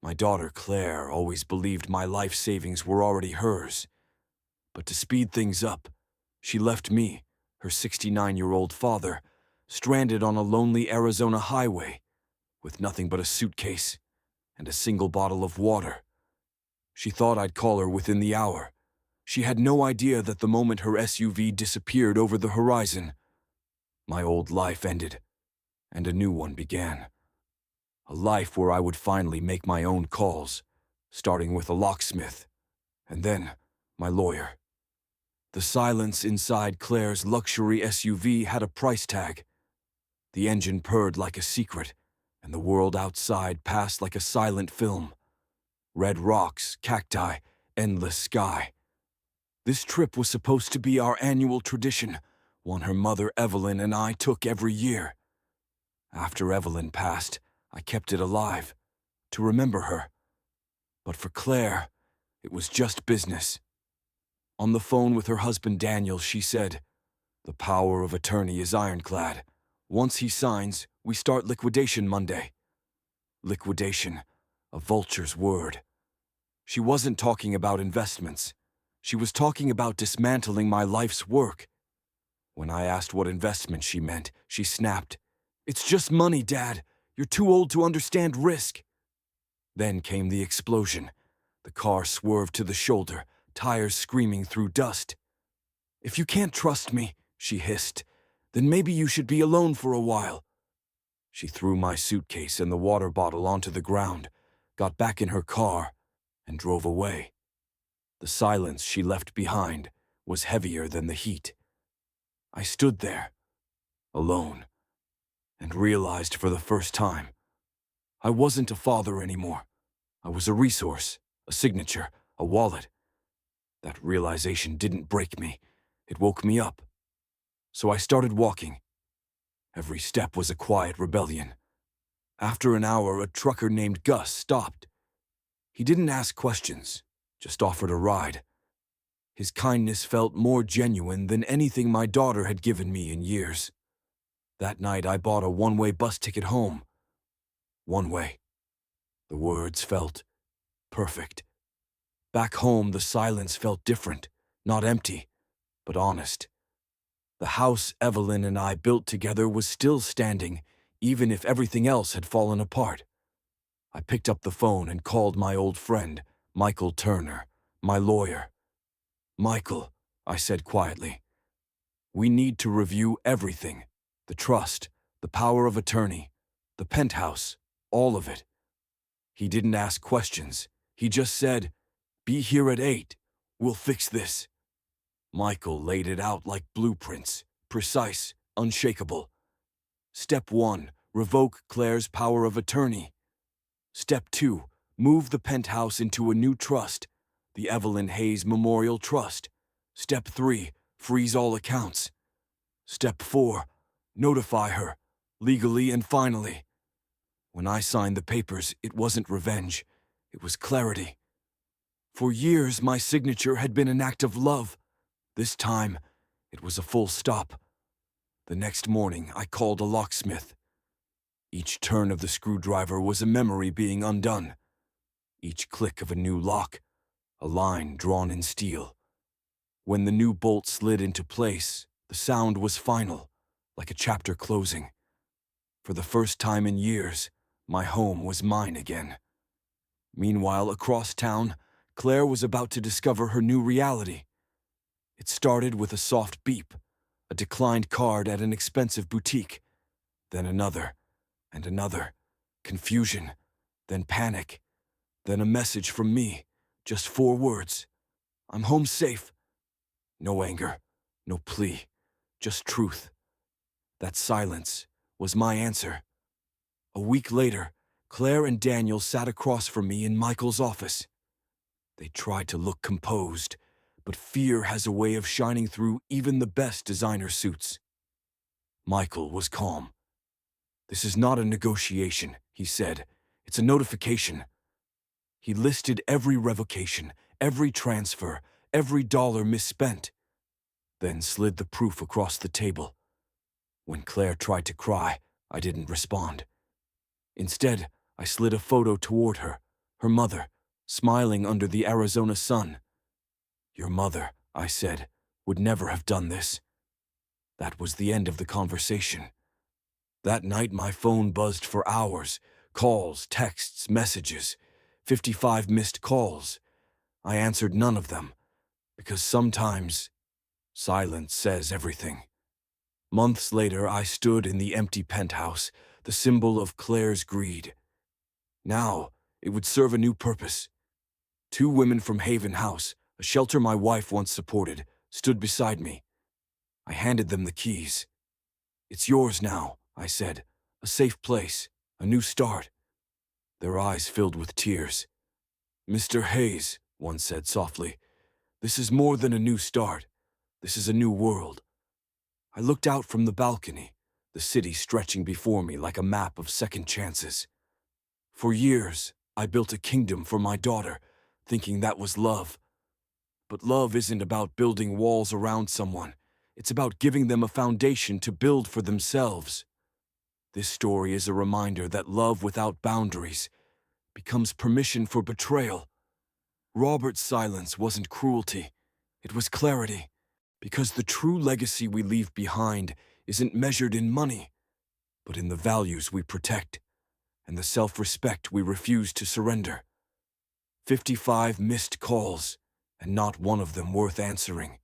My daughter Claire always believed my life savings were already hers. But to speed things up, she left me, her 69-year-old father, stranded on a lonely Arizona highway with nothing but a suitcase and a single bottle of water. She thought I'd call her within the hour. She had no idea that the moment her SUV disappeared over the horizon, my old life ended, and a new one began. A life where I would finally make my own calls, starting with a locksmith, and then my lawyer. The silence inside Claire's luxury SUV had a price tag. The engine purred like a secret, and the world outside passed like a silent film. Red rocks, cacti, endless sky. This trip was supposed to be our annual tradition, one her mother Evelyn and I took every year. After Evelyn passed, I kept it alive, to remember her. But for Claire, it was just business. On the phone with her husband Daniel, she said, "The power of attorney is ironclad. Once he signs, we start liquidation Monday." Liquidation, a vulture's word. She wasn't talking about investments. She was talking about dismantling my life's work. When I asked what investment she meant, she snapped, "It's just money, Dad. You're too old to understand risk." Then came the explosion. The car swerved to the shoulder, tires screaming through dust. "If you can't trust me," she hissed, "then maybe you should be alone for a while." She threw my suitcase and the water bottle onto the ground, got back in her car, and drove away. The silence she left behind was heavier than the heat. I stood there, alone, and realized for the first time, I wasn't a father anymore. I was a resource, a signature, a wallet. That realization didn't break me. It woke me up. So I started walking. Every step was a quiet rebellion. After an hour, a trucker named Gus stopped. He didn't ask questions, just offered a ride. His kindness felt more genuine than anything my daughter had given me in years. That night, I bought a one-way bus ticket home. One way. The words felt perfect. Back home, the silence felt different, not empty, but honest. The house Evelyn and I built together was still standing, even if everything else had fallen apart. I picked up the phone and called my old friend, Michael Turner, my lawyer. "Michael," I said quietly, "we need to review everything. The trust, the power of attorney, the penthouse, all of it." He didn't ask questions. He just said, "Be here at 8. We'll fix this." Michael laid it out like blueprints, precise, unshakable. Step 1, revoke Claire's power of attorney. Step 2, move the penthouse into a new trust, the Evelyn Hayes Memorial Trust. Step 3, freeze all accounts. Step 4, notify her, legally and finally. When I signed the papers, it wasn't revenge. It was clarity. For years, my signature had been an act of love. This time, it was a full stop. The next morning, I called a locksmith. Each turn of the screwdriver was a memory being undone. Each click of a new lock, a line drawn in steel. When the new bolt slid into place, the sound was final, like a chapter closing. For the first time in years, my home was mine again. Meanwhile, across town, Claire was about to discover her new reality. It started with a soft beep, a declined card at an expensive boutique, then another, and another, confusion, then panic, then a message from me, just 4 words. "I'm home safe." No anger, no plea, just truth. That silence was my answer. A week later, Claire and Daniel sat across from me in Michael's office. They tried to look composed, but fear has a way of shining through even the best designer suits. Michael was calm. "This is not a negotiation," he said. "It's a notification." He listed every revocation, every transfer, every dollar misspent, then slid the proof across the table. When Claire tried to cry, I didn't respond. Instead, I slid a photo toward her, her mother, smiling under the Arizona sun. Your mother, I said, would never have done this. That was the end of the conversation. That night my phone buzzed for hours. Calls, texts, messages. 55 missed calls. I answered none of them, because sometimes silence says everything. Months later, I stood in the empty penthouse, the symbol of Claire's greed. Now, it would serve a new purpose. 2 women from Haven House, a shelter my wife once supported, stood beside me. I handed them the keys. It's yours now, I said. A safe place, a new start. Their eyes filled with tears. Mr. Hayes, one said softly, this is more than a new start. This is a new world. I looked out from the balcony, the city stretching before me like a map of second chances. For years, I built a kingdom for my daughter, thinking that was love. But love isn't about building walls around someone. It's about giving them a foundation to build for themselves. This story is a reminder that love without boundaries becomes permission for betrayal. Robert's silence wasn't cruelty. It was clarity. Because the true legacy we leave behind isn't measured in money, but in the values we protect and the self-respect we refuse to surrender. 55 missed calls, and not one of them worth answering.